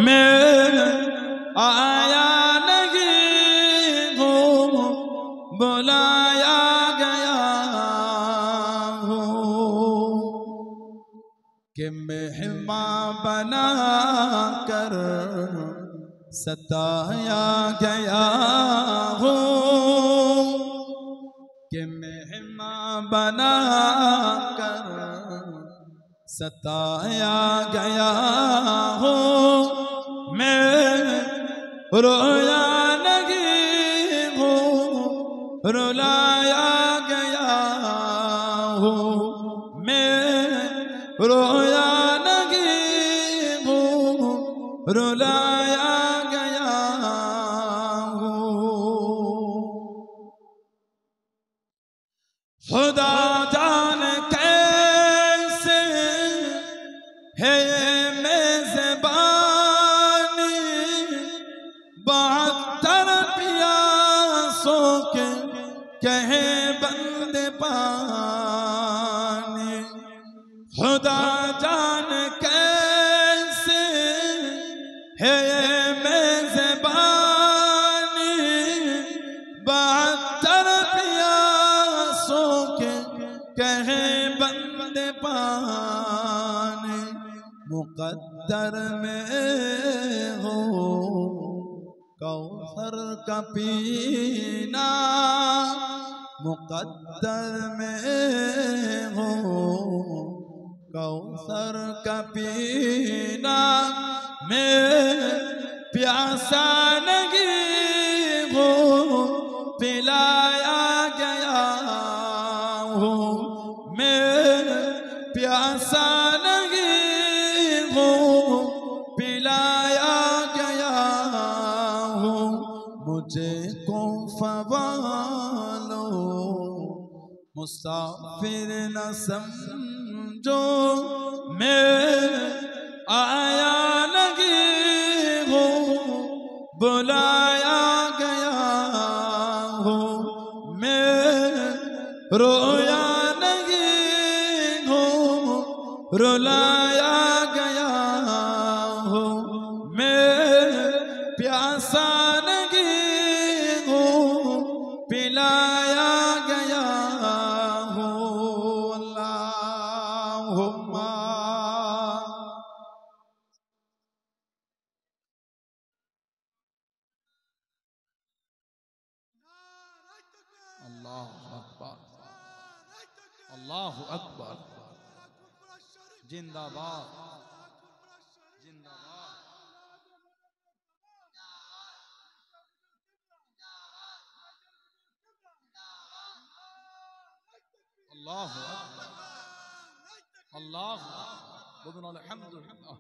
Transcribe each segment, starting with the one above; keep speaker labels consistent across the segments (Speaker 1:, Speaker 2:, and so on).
Speaker 1: मैं आया नहीं हूँ, बुलाया गया हूँ कि मेहमान बना कर सताया गया हूँ, कि मेहमान बना कर सताया गया हूँ। मैं रोया नहीं हूँ, रुलाया गया हूँ। मैं रोया नहीं हूँ, रुलाया गया हूँ। खुदा जाने कैसे है ये मेज़बानी, बहत्तर प्यासों के कहे बंदे पानी। खुदा जाने कैसे है ये मेज़बानी, बहत्तर प्यासों के कहे बंदे पानी। मुक़द्दर में हो कौसर का पीना, मुक़द्दर में हो कौसर का पीना। मैं प्यासा नहीं हूँ, पिलाया गया हूँ। मैं प्यासा नहीं हूँ, पिलाया गया हूँ। मुझे कौन फ़वालो मुसाफिर न समझो, मैं आया नहीं हूँ, बुलाया गया हूँ। मैं रोया नहीं हूँ, रुलाया गया हूँ। मैं प्यासा नहीं हूँ, पिलाया गया हूँ। अल्लाहुम्मा अल्लाहु अकबर, अल्लाहु अकबर, जिंदाबाद, जिंदाबाद। अल्लाहु अकबर, अल्लाहु अकबर, बोलो अल्हम्दुलिल्लाह।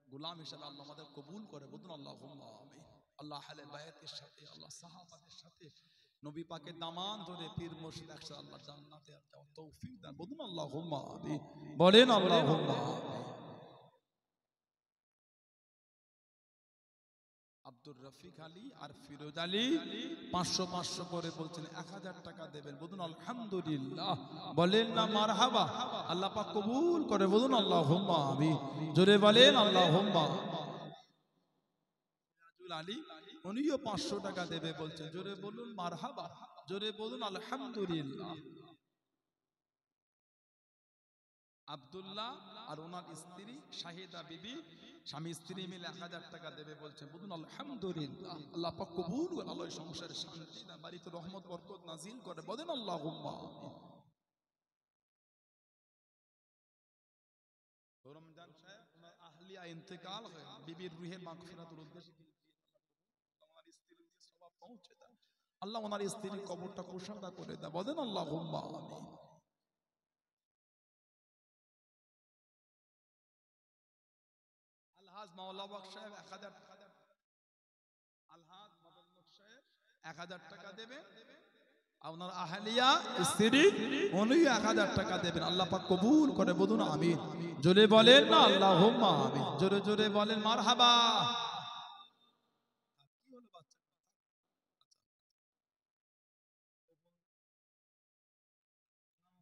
Speaker 1: गुलाम हिसाবে আল্লাহ আমাদের কবুল করে, বলুন আল্লাহুম্মা আমিন। আল্লাহ আহলে বায়াতের সাথে, আল্লাহ সাহাবাদের সাথে, নবী পাকের দামান ধরে পীর মুর্শিদ একসাথে আল্লাহ জান্নাতে যাওয়ার তৌফিক দান, বলুন আল্লাহুম্মা আমিন, বলেন আল্লাহুম্মা আমিন। আব্দুর রফিক আলী আর ফিরোজ আলী 500 করে বলছেন 1000 টাকা দেবেন, বলুন আলহামদুলিল্লাহ, বলেন না মারহাবা। আল্লাহ পাক কবুল করে, বলুন আল্লাহুম্মা আমিন, জোরে বলেন আল্লাহুম্মা। ফিরোজ আলী উনিও 500 টাকা দেবে বলছেন, জোরে বলুন মারহাবা, জোরে বলুন আলহামদুলিল্লাহ। আব্দুল্লাহ আর ওনার স্ত্রী শাহিদা বিবি, স্বামী স্ত্রী মিলে 1000 টাকা দেবে বলছেন, বলুন আলহামদুলিল্লাহ। আল্লাহ পাক কবুল করে, আল্লাহ সংসারে শান্তি দান, বাড়িতে রহমত বরকত নাজিল করে, বলেন আল্লাহুম্মা আমিন। রমজান সাহেব ওনার আহলিয়া ইন্তেকাল হয়ে বিবির রুহের মাগফিরাতের উদ্দেশ্যে ওনার স্ত্রীর সওয়াব পৌঁছে দেন, আল্লাহ ওনার স্ত্রীর কবরটা কুশাদা করে দেন, বলেন আল্লাহুম্মা আমিন। আলহাজ মাওলা বক্স সাহেব 1000 টাকা, আলহাজ মাওলা বক্স সাহেব 1000 টাকা দেবে। আপনার আহলিয়া স্ত্রী উনি 1000 টাকা দেবেন, আল্লাহ পাক কবুল করে, বলুন আমিন। জোরে বলেন না আল্লাহুম্মা আমিন, জোরে জোরে বলেন মারহাবা।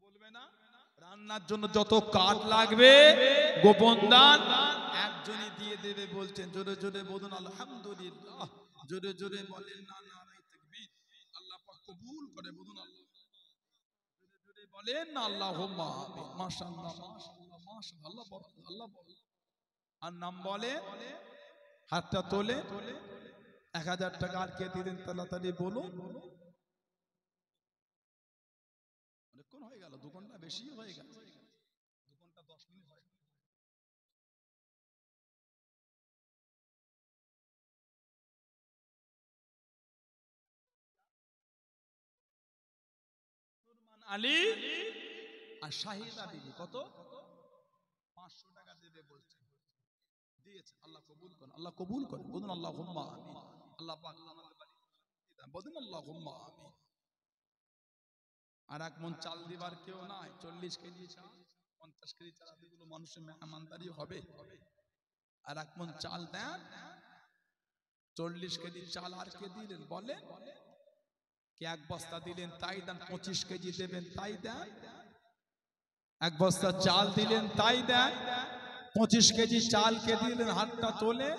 Speaker 1: বলবে না রান্নার জন্য যত কাঠ লাগবে গোপন দান একজনই দিয়ে দেবে বলছেন, জোরে জোরে বলুন আলহামদুলিল্লাহ, জোরে জোরে বলেন না নারায়ে তাকবীর, আল্লাহ পাক কবুল করে, বলুন আল্লাহ, জোরে জোরে বলেন না আল্লাহুম্মা আমিন। মাশাআল্লাহ মাশাআল্লাহ মাশাআল্লাহ, আল্লাহ বরকত, আল্লাহ বরকত। আর নাম বলে হাতটা তোলে 1000 টাকা আর কে দিলেন তাড়াতাড়ি বলুন। অনেকক্ষণ হয়ে গেল, 2 ঘন্টা বেশি হয়ে গেল, 2 ঘন্টা 10 মিনিট হয়ে গেল। আলী আর শাহিদা বিবি কত? 500 টাকা দেবে বলছে, দিয়েছে, আল্লাহ কবুল করেন, আল্লাহ কবুল করেন, বলুন আল্লাহুম্মা আমিন। আল্লাহ পাক আমাদের বাড়িতে শান্তি দেন, বলুন আল্লাহুম্মা আমিন। আর 1 মণ চাল দিবার কেউ নাই, 40 কেজি চাল 50 কেজি চাল এগুলো মানুষের মেহমানদারি হবে। আর 1 মণ চাল দেন, 40 কেজি চাল আর কে দিলেন বলে? কে 1 বস্তা দিলেন তাই দেন, 25 কেজি দেবেন তাই দেন, 1 বস্তা চাল দিলেন তাই দেন, 25 কেজি চাল কে দিলেন হাতটা তোলে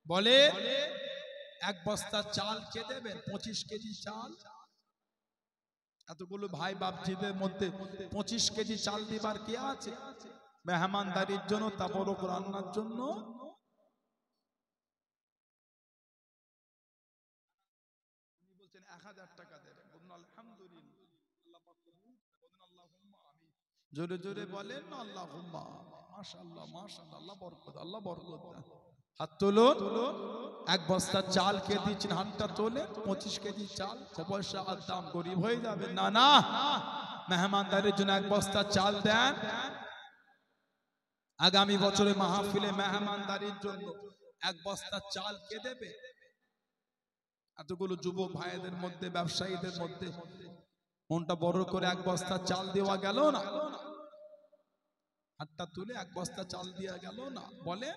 Speaker 1: বলে 1 বস্তা চাল কে দেবেন, 25 কেজি চাল। এতগুলো ভাই বাপজিদের মধ্যে 25 কেজি চাল দিবার কে আছে মেহমানদারির জন্য, তাবরক রান্নার জন্য? উনি বলছেন 1000 টাকা দেবেন, বলুন আলহামদুলিল্লাহ, আল্লাহ পাক কবুল করে, বলুন আল্লাহুম্মা আমিন। জোরে জোরে বলেন না আল্লাহুম্মা আমিন। মাশাআল্লাহ মাশাআল্লাহ, আল্লাহ বরকত, আল্লাহ বরকত দেন। হাত তুলুন, 1 বস্তা চাল কে দিচ্ছেন হাতটা তোলে, 25 কেজি চাল, পয়সা আর দাম গরিব হয়ে যাবে না, না মেহমানদারির জন্য 1 বস্তা চাল দেন। আগামী বছরে মাহফিলে মেহমানদারির জন্য 1 বস্তা চাল কে দেবে? এতগুলো যুবক ভাইদের মধ্যে, ব্যবসায়ীদের মধ্যে মনটা বড় করে 1 বস্তা চাল দেওয়া গেল না? হাতটা তুলে 1 বস্তা চাল দেওয়া গেল না? বলে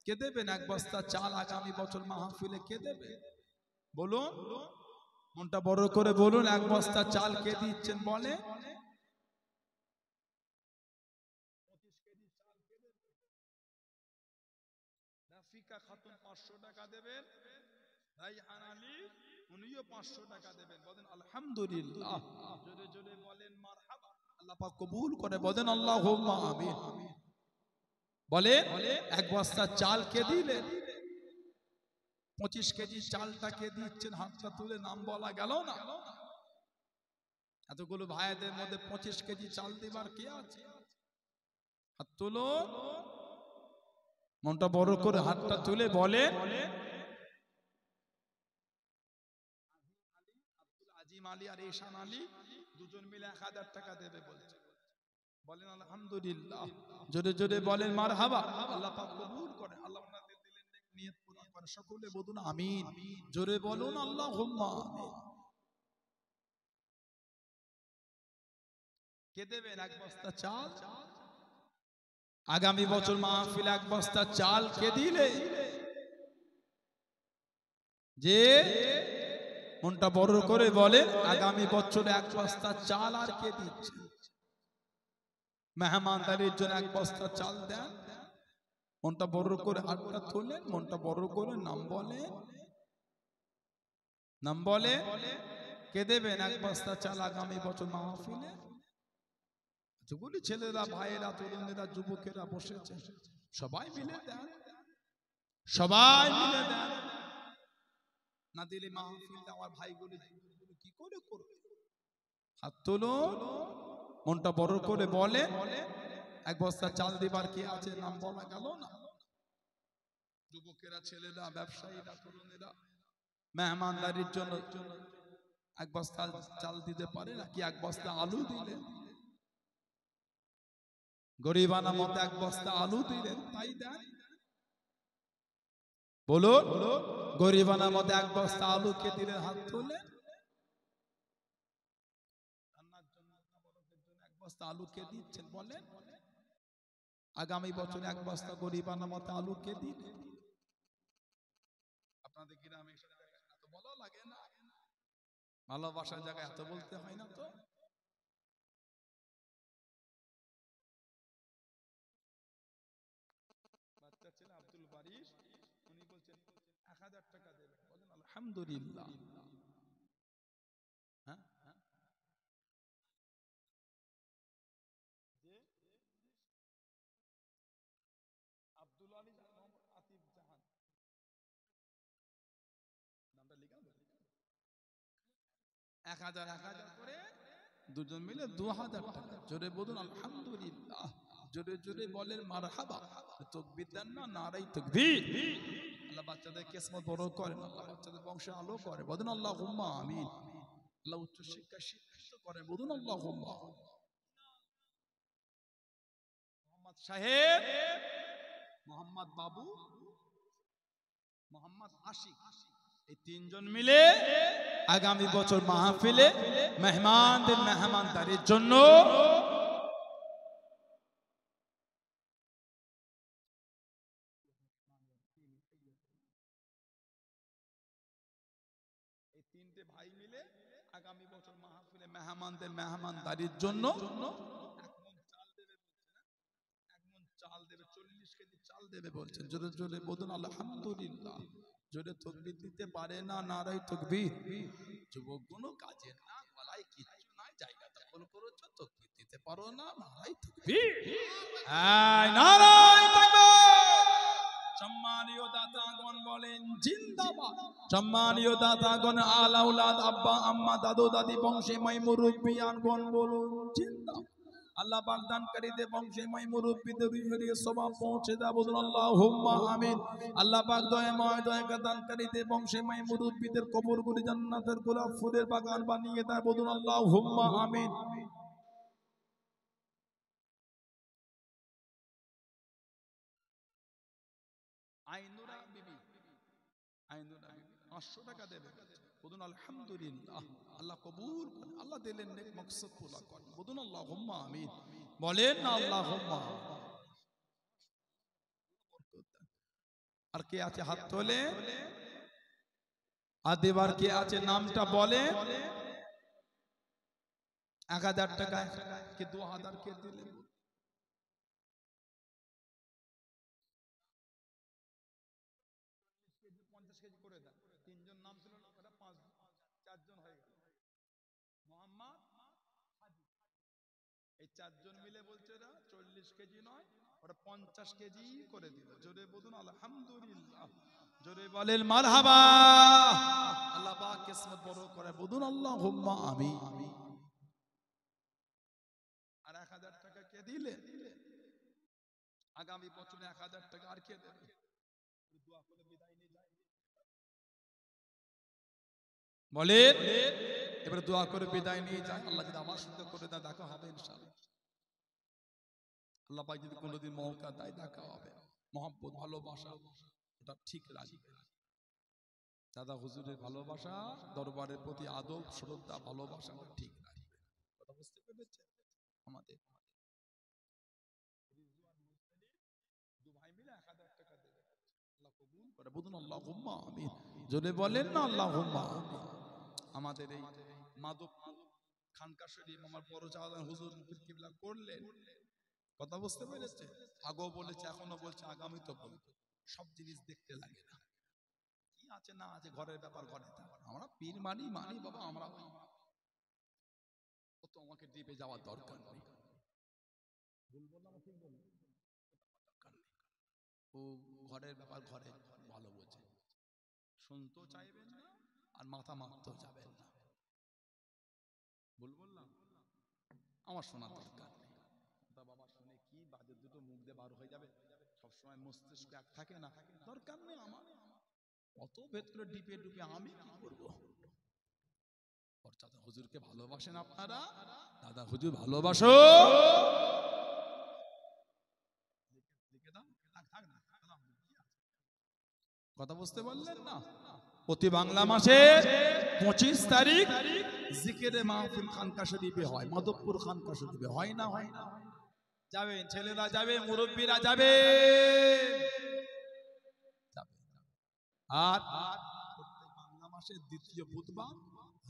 Speaker 1: কে দেবেন 1 বস্তা চাল আগামী বছর মাহফিলে কে দেবে বলুন? মনটা বড় করে বলুন, 1 বস্তা চাল কে দিচ্ছেন বলে? 25 কেজি চাল কে দেবে? রাফিকা খাতুন 500 টাকা দেবেন, রাইহান আলী উনিও 500 টাকা দেবেন, বলেন আলহামদুলিল্লাহ, জোরে জোরে বলেন মারহাবা, আল্লাহ পাক কবুল করে, বলেন আল্লাহুম্মা আমিন। বলে 1 বস্তা চাল কে দিলেন, 25 কেজি চালটা কে দিচ্ছেন হাতটা তুলে নাম বলা গেল না? এতগুলো ভাইদের মধ্যে 25 কেজি চাল দিবার কে আছে? হাত তুলো, মনটা বড় করে হাতটা তুলে বলে আজিম আলী আর ঈশান আলী দুজন মিলে 1000 টাকা দেবে বলছে, বলেন আলহামদুলিল্লাহ, জোরে জোরে বলেন মারহাবা, আল্লাহ পাক কবুল করে, আল্লাহ ওনাদের দিলেন নিয়ত পূরণ করে, সকলে বলুন আমিন, জোরে বলুন আল্লাহুম্মা আমিন। কে দেবেন 1 বস্তা চাল? আগামী বছর মাহফিলে 1 বস্তা চাল কে দিলে? যে মনটা বড় করে বলে আগামী বছরে 1 বস্তা চাল আর কে দিচ্ছে? মেহমানদারির জন্য 1 বস্তা চাল দেন, মনটা বড় করে হাতটা তোলেন, মনটা বড় করে নাম বলে, নাম বলে কে দেবেন 1 বস্তা চাল আগামী বছর মাহফিলে? যুবলি ছেলেরা, ভাইয়েরা, তরুণেরা, যুবকেরা বসেছে, সবাই মিলে দেন, সবাই মিলে দেন, না দিলে মাহফিলটা আমার ভাইগুলি কি করে করবে? হাত তোলো, মনটা বড় করে বলে 1 বস্তা চাল দিবার কি আছে নাম বলা গেল না? যুবকেরা, ছেলেরা, ব্যবসায়ীরা, তরুণেরা মেহমানদারির জন্য 1 বস্তা চাল দিতে পারে নাকি? 1 বস্তা আলু দিলেন, গরিবানা মতে 1 বস্তা আলু দিলেন তাই দেন, বলুন গরিবানা মতে 1 বস্তা আলু কে দিলেন হাত তুলে? বস্তা আলু কে দিচ্ছেন বলেন? আগামী বছর 1 বস্তা গরিবানা মতো আলু কে দিবে? আপনাদের গ্রামে এত বলা লাগে না? ভালোবাসার জায়গায় এত বলতে হয় না তো? বাচ্চা ছেলে আব্দুল বারিশ উনি বলছেন 1000 টাকা দেবেন, বলেন আলহামদুলিল্লাহ। হ্যাঁ হ্যাঁ, যে আব্দুল আলী মোহাম্মদ আতিফ জাহান নামটা লিখা 1000 করে দুজন মিলে 2000 টাকা। জোরে বলুন আলহামদুলিল্লাহ, জোরে জোরে বলেন মারহাবা। তাকবীর দেন না, নারাই তাকবীর। আল্লাহ বাচ্চাদের কিসমত বড় করেন, আল্লাহ বাচ্চাদের বংশে আলো করে, বলুন আল্লাহুম্মা আমিন। আল্লাহ উচ্চ শিক্ষা শিক্ষিত করে, বলুন আল্লাহুম্মা। মোহাম্মদ সাহেব, মোহাম্মদ বাবু, মোহাম্মদ আশিক, এই তিনজন মিলে আগামী বছর মাহফিলে মেহমানদের মেহমানদারির জন্য এই তিনটে ভাই মিলে আগামী বছর মাহফিলে মেহমানদের মেহমানদারির জন্য 1 মণ চাল দেবে বলছেন। 1 মণ চাল দেবে, 40 কেজি চাল দেবে বলছেন। জোরে জোরে বলুন আলহামদুলিল্লাহ। জোরে তাকবীর দিতে পারে না, নারাই তাকবীর। যুবক কোনো কাজে না, গলায় কিচ্ছু নাই, জায়গা দখল করেছো, তাকবীর দিতে পারো না, নারাই তাকবীর। এই নারাই তাকবীর। সম্মানীয় দাতাগণ বলেন জিন্দাবাদ। সম্মানীয় দাতাগণ, আল আওলাদ, আব্বা আম্মা, দাদু দাদি, বংশীময় মুরব্বিয়ানগণ বলুন জিন্দাবাদ। আল্লাহ বাগদানকারীদের বংশীময় মুরব্বিদের রুহের সওয়াব পৌঁছে দাও, বলুন আল্লাহুম্মা আমিন। আল্লাহ পাক দয়াময় দয়াদানকারীদের বংশীময় মুরব্বিদের কবরগুলি জান্নাতের গোলাপ ফুলের বাগান বানিয়ে দাও, বলুন আল্লাহুম্মা আমিন। আইনুরা বিবি, আইনুরা বিবি 500 টাকা দেবে, বলুন আলহামদুলিল্লাহ। আল্লাহ কবুল করেন, আল্লাহ দিলেন নেক মাকসাদ পুরা করেন, বলুন আল্লাহুম্মা আমিন। বলেন না আল্লাহুম্মা। আর কে আছে হাত তোলে? আর দেবার কে আছে নামটা বলে? 1000 টাকা কে 2000 কে দিলেন? কেজি 50 কেজি করে দেন। তিনজন নাম ছিল না, ওটা 4জন হয়ে গেল। মোহাম্মদ হাজি, এই 4জন মিলে বলছে ওরা 40 কেজি নয়, ওরা 50 কেজি করে দিল। জোরে বলুন আলহামদুলিল্লাহ, জোরে বলেন মারহাবা। আল্লাহ পাক কিসমত বড় করে, বলুন আল্লাহুম্মা আমিন। আর 1000 টাকা কে দিলে? আগামী বছরে 1000 টাকা আর কে দেবে? দোয়া করে বিদায় নিয়ে যায় বলেন। এবারে দোয়া করে বিদায় নিয়ে যায়। আল্লাহ যদি আমার সাথে করে দেয়, দেখা হবে ইনশাআল্লাহ। আল্লাহ পাক যদি কোনোদিন মৌকা দেয়, দেখা হবে। মহব্বত ভালোবাসা ওটা ঠিক রাখবে। দাদা হুজুরের ভালোবাসা, দরবারের প্রতি আদব শ্রদ্ধা ভালোবাসা ঠিক রাখবে। কথা বুঝতে পেরেছেন? আমাদের দু ভাই মিলে 1000 টাকা দেবে, আল্লাহ কবুল করে, বলুন আল্লাহুম্মা আমিন। জোরে বলেন না আল্লাহুম্মা আমিন। আমাদের এই মাধবপুর খানকা শরীফ আমার বড় চাচা হুজুর মুফতি কিবলা করলেন। কথা বুঝতে পেরেছে? আগেও বলেছে, এখনো বলছে, আগামী তো বলবো। সব জিনিস দেখতে লাগে না, কি আছে না আছে, ঘরের ব্যাপার ঘরে থাকে। আমরা পীর মানি মানি বাবা, আমরা ও তো আমাকে ডিপে যাওয়ার দরকার নেই। ভুল বললাম, ঠিক বললাম? দরকার নেই। ও ঘরের ব্যাপার ঘরে ভালো বোঝে, শুনতেও চাইবেন না আর মাথা মারতেও যাবেন না। ভুল বললাম? আমার শোনার দরকার নেই। তা বাবা শুনে কি বাজে দুটো মুখ দিয়ে বার হয়ে যাবে, সবসময় মস্তিষ্ক এক থাকে না, দরকার নেই আমার। অত ভেতরে ডিপে ডুবে আমি কি করবো? দাদা হুজুরকে ভালোবাসেন আপনারা? দাদা হুজুর ভালোবাসো? কথা বুঝতে পারলেন না? প্রতি বাংলা মাসে 25 তারিখ জিকিরে মাহফিল খানকা শরীফে হয়, মাধবপুর খানকা শরীফে হয় না? হয় না? যাবেন, ছেলেরা যাবে, মুরব্বীরা যাবে। আর প্রত্যেক বাংলা মাসের দ্বিতীয় বুধবার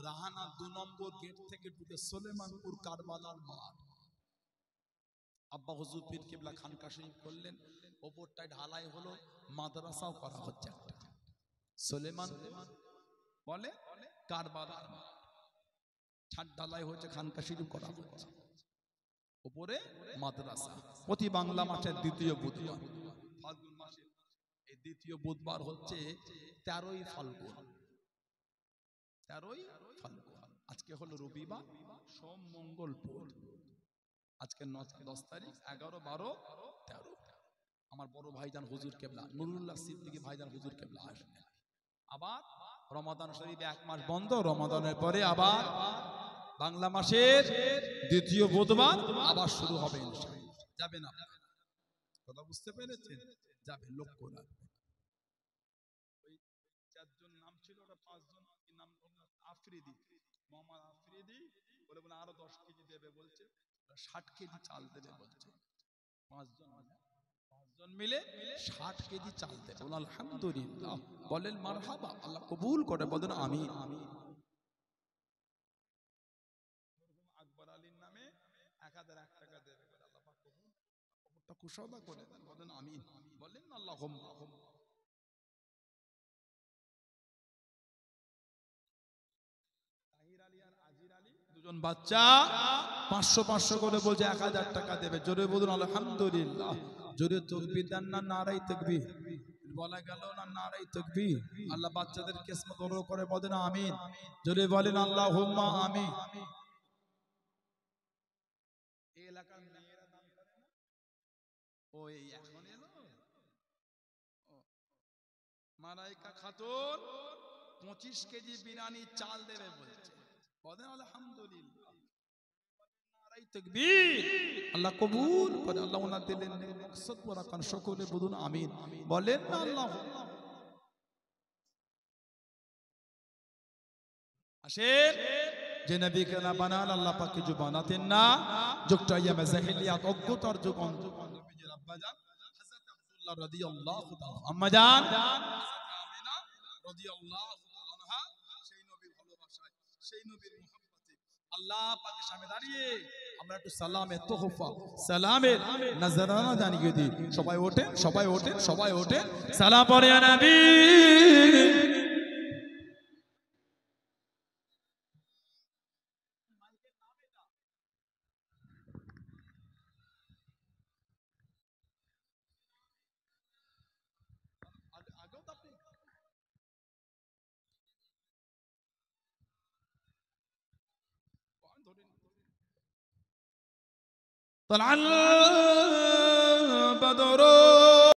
Speaker 1: রাহানা 2 নম্বর গেট থেকে ঢুকে সুলেমানপুর কারবালার মাঠ, আব্বা হুজুর পীর কেবলা খানকা শরীফ করলেন, ওপরটায় ঢালাই হলো, মাদ্রাসাও করা হচ্ছে একটা। সুলেমান বলে কারবালার মাঠ, ছাদ ঢালাই হচ্ছে, খানকা শরীফ করা হচ্ছে, উপরে মাদ্রাসা। প্রতি বাংলা মাসের দ্বিতীয় বুধবার, ফাল্গুন মাসের এই দ্বিতীয় বুধবার হচ্ছে 13ই ফাল্গুন। 13ই ফাল্গুন। আজকে হলো রবিবার, সোম মঙ্গল বুধ। আজকে 10 তারিখ, 11, 12, 13। আমার বড় ভাইজান হুজুর কেবলা নুরুল্লাহ সিদ্দিকী ভাইজান হুজুর কেবলা আসবে। আবার রমাদান শরীফে 1 মাস বন্ধ, রমাদানের পরে আবার বাংলা মাসের দ্বিতীয় বুধবার আবার শুরু হবে ইনশাআল্লাহ। যাবেন আপনারা, কথা বুঝতে পেরেছেন? যাবেন, লক্ষ্য রাখবেন। ওই 4 জন নাম ছিল, ওটা 5 জন নাম, আফ্রিদি, মোহাম্মদ আফ্রিদি বলে আরো 10 কেজি দেবে বলছে, 60 কেজি চাল দেবে বলছে। 5 জন মিলে 60 কেজি চাল দেবে। বলেন আলহামদুলিল্লাহ, বলেন মারহাবা, আল্লাহ কবুল করে, বলেন আমিন। আকবর আলীর নামে 1001 টাকা দেবে, আল্লাহ পাক কবুল, কবরটা কুশাদা করে দেন, বলেন আমিন। বলেন আল্লাহুম্মা। তাহির আলী আর আজির আলী দুজন বাচ্চা 500 করে বলছে 1000 টাকা দেবে। জোরে বলুন আলহামদুলিল্লাহ। জোরে তাকবীর দেন না নারায়ে তাকবীর বলা গেল না? নারায়ে তাকবীর। আল্লাহ বাচ্চাদের কিসমত বড় করে, বলেন আমিন। জোরে বলেন আল্লাহুম্মা আমিন। এই এলাকার মেয়েরা দান করে না? ওই এখন এলো মালাইকা খাতুন 25 কেজি বিরিয়ানি চাল দেবে বলছে, বলেন আলহামদুলিল্লাহ, নারায়ে তাকবীর। আল্লাহ কবুল করে, আল্লাহ ওনার দিলেন মকসদ পুরা করেন, সকলে বলুন আমিন। বলেন না আল্লাহ। আসেন, যে নবীকে না বানান আল্লাহ পাক কিছু বানাতেন না, যুগটা আইয়ামে জাহেলিয়াত, অজ্ঞতার যুগ, নবীজির আব্বা জান হযরত আব্দুল্লাহ রাদিয়াল্লাহু তাআলা, আম্মা জান হযরত আমিনা রাদিয়াল্লাহু তাআলা আনহা, সেই নবীর ভালোবাসায়, সেই নবীর মুহাব্বতে আল্লাহ পাকের সামনে দাঁড়িয়ে আমরা একটু সালামে তোহফা, সালামের নজরানা জানিয়ে দিই। সবাই ওঠেন, সবাই ওঠেন, সবাই ওঠেন, সালাম পড়ে ইয়া নবী। طلع البدر